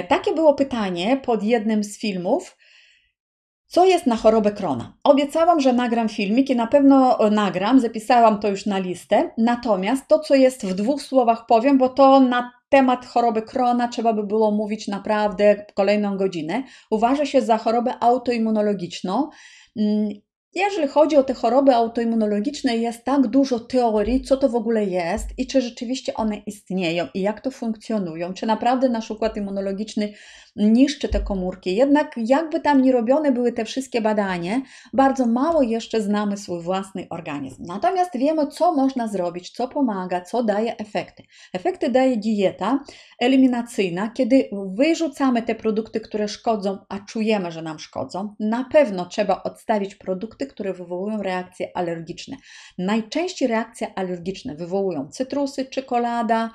Takie było pytanie pod jednym z filmów. Co jest na chorobę Krona? Obiecałam, że nagram filmik i na pewno nagram, zapisałam to już na listę. Natomiast to, co jest w 2 słowach powiem, bo to na temat choroby Krona trzeba by było mówić naprawdę kolejną godzinę. Uważa się za chorobę autoimmunologiczną. Jeżeli chodzi o te choroby autoimmunologiczne, jest tak dużo teorii, co to w ogóle jest i czy rzeczywiście one istnieją i jak to funkcjonują, czy naprawdę nasz układ immunologiczny niszczy te komórki. Jednak jakby tam nie robione były te wszystkie badania, bardzo mało jeszcze znamy swój własny organizm. Natomiast wiemy, co można zrobić, co pomaga, co daje efekty. Efekty daje dieta eliminacyjna, kiedy wyrzucamy te produkty, które szkodzą, a czujemy, że nam szkodzą. Na pewno trzeba odstawić produkty, które wywołują reakcje alergiczne. Najczęściej reakcje alergiczne wywołują cytrusy, czekolada,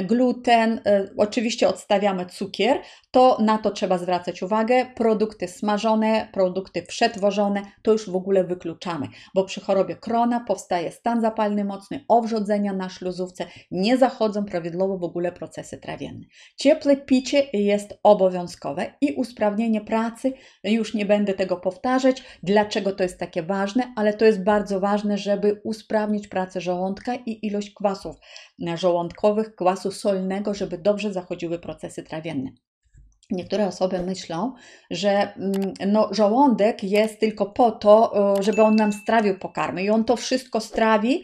gluten, oczywiście odstawiamy cukier, to na to trzeba zwracać uwagę. Produkty smażone, produkty przetworzone, to już w ogóle wykluczamy, bo przy chorobie Krona powstaje stan zapalny mocny, owrzodzenia na śluzówce, nie zachodzą prawidłowo w ogóle procesy trawienne. Ciepłe picie jest obowiązkowe i usprawnienie pracy, już nie będę tego powtarzać, dlaczego to jest takie ważne, ale to jest bardzo ważne, żeby usprawnić pracę żołądka i ilość kwasów żołądkowych, kwasu solnego, żeby dobrze zachodziły procesy trawienne. Niektóre osoby myślą, że żołądek jest tylko po to, żeby on nam strawił pokarmy i on to wszystko strawi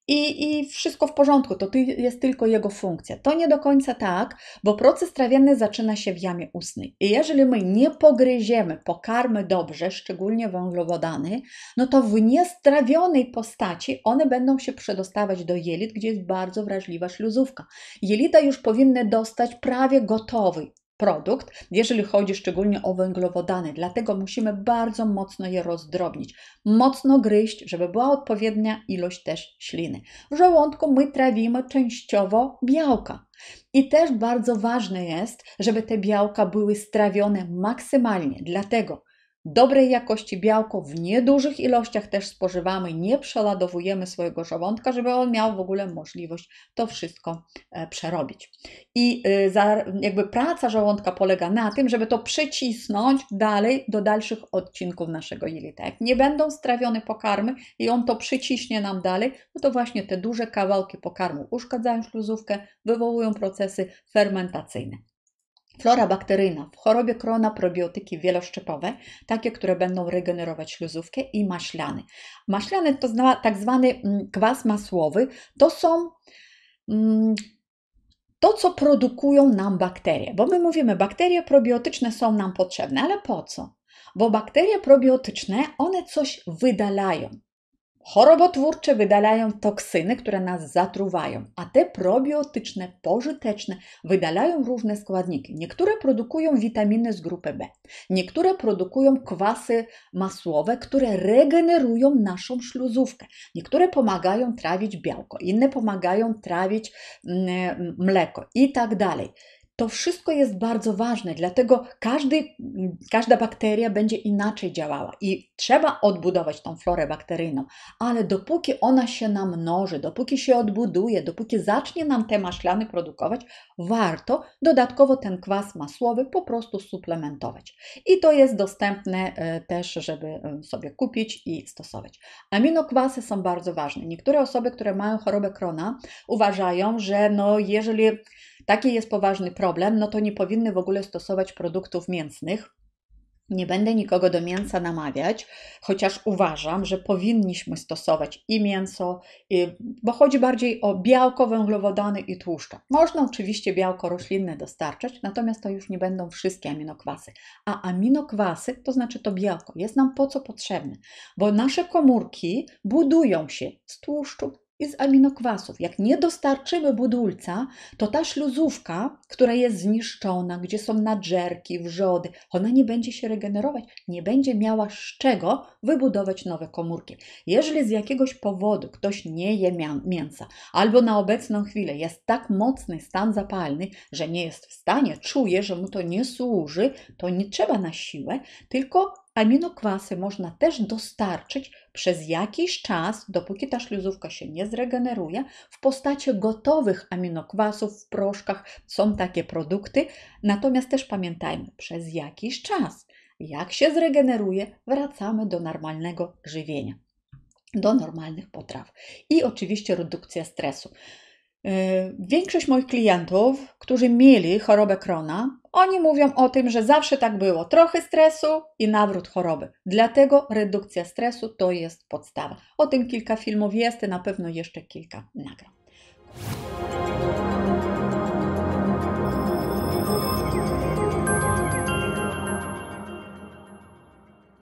i wszystko w porządku, to jest tylko jego funkcja. To nie do końca tak, bo proces trawienny zaczyna się w jamie ustnej. I jeżeli my nie pogryziemy pokarmy dobrze, szczególnie węglowodany, no to w niestrawionej postaci one będą się przedostawać do jelit, gdzie jest bardzo wrażliwa śluzówka. Jelita już powinny dostać prawie gotowy produkt, jeżeli chodzi szczególnie o węglowodany. Dlatego musimy bardzo mocno je rozdrobnić, mocno gryźć, żeby była odpowiednia ilość też śliny. W żołądku my trawimy częściowo białka. I też bardzo ważne jest, żeby te białka były strawione maksymalnie. Dlatego dobrej jakości białko w niedużych ilościach też spożywamy, nie przeładowujemy swojego żołądka, żeby on miał w ogóle możliwość to wszystko przerobić. I jakby praca żołądka polega na tym, żeby to przycisnąć dalej do dalszych odcinków naszego jelita. Jak nie będą strawione pokarmy i on to przyciśnie nam dalej, no to właśnie te duże kawałki pokarmu uszkadzają śluzówkę, wywołują procesy fermentacyjne. Flora bakteryjna. W chorobie Krona probiotyki wieloszczepowe, takie, które będą regenerować śluzówkę i maślany. Maślany to tak zwany kwas masłowy. To są to, co produkują nam bakterie. Bo my mówimy, bakterie probiotyczne są nam potrzebne, ale po co? Bo bakterie probiotyczne, one coś wydalają. Chorobotwórcze wydalają toksyny, które nas zatruwają, a te probiotyczne, pożyteczne wydalają różne składniki. Niektóre produkują witaminy z grupy B, niektóre produkują kwasy masłowe, które regenerują naszą śluzówkę. Niektóre pomagają trawić białko, inne pomagają trawić mleko i tak dalej. To wszystko jest bardzo ważne, dlatego każda bakteria będzie inaczej działała i trzeba odbudować tą florę bakteryjną, ale dopóki ona się namnoży, dopóki się odbuduje, dopóki zacznie nam te maślany produkować, warto dodatkowo ten kwas masłowy po prostu suplementować. I to jest dostępne też, żeby sobie kupić i stosować. Aminokwasy są bardzo ważne. Niektóre osoby, które mają chorobę Krona, uważają, że jeżeli taki jest poważny problem, no to nie powinny w ogóle stosować produktów mięsnych. Nie będę nikogo do mięsa namawiać, chociaż uważam, że powinniśmy stosować i mięso, bo chodzi bardziej o białko, węglowodany i tłuszcze. Można oczywiście białko roślinne dostarczać, natomiast to już nie będą wszystkie aminokwasy. A aminokwasy, to znaczy to białko, jest nam po co potrzebne? Bo nasze komórki budują się z tłuszczu i z aminokwasów. Jak nie dostarczymy budulca, to ta śluzówka, która jest zniszczona, gdzie są nadżerki, wrzody, ona nie będzie się regenerować, nie będzie miała z czego wybudować nowe komórki. Jeżeli z jakiegoś powodu ktoś nie je mięsa, albo na obecną chwilę jest tak mocny stan zapalny, że nie jest w stanie, czuje, że mu to nie służy, to nie trzeba na siłę, tylko Aminokwasy można też dostarczyć przez jakiś czas, dopóki ta śluzówka się nie zregeneruje, w postaci gotowych aminokwasów w proszkach. Są takie produkty, natomiast też pamiętajmy, przez jakiś czas. Jak się zregeneruje, wracamy do normalnego żywienia, do normalnych potraw. I oczywiście redukcja stresu. Większość moich klientów, którzy mieli chorobę Crohna, oni mówią o tym, że zawsze tak było. Trochę stresu i nawrót choroby. Dlatego redukcja stresu to jest podstawa. O tym kilka filmów jest i na pewno jeszcze kilka nagram.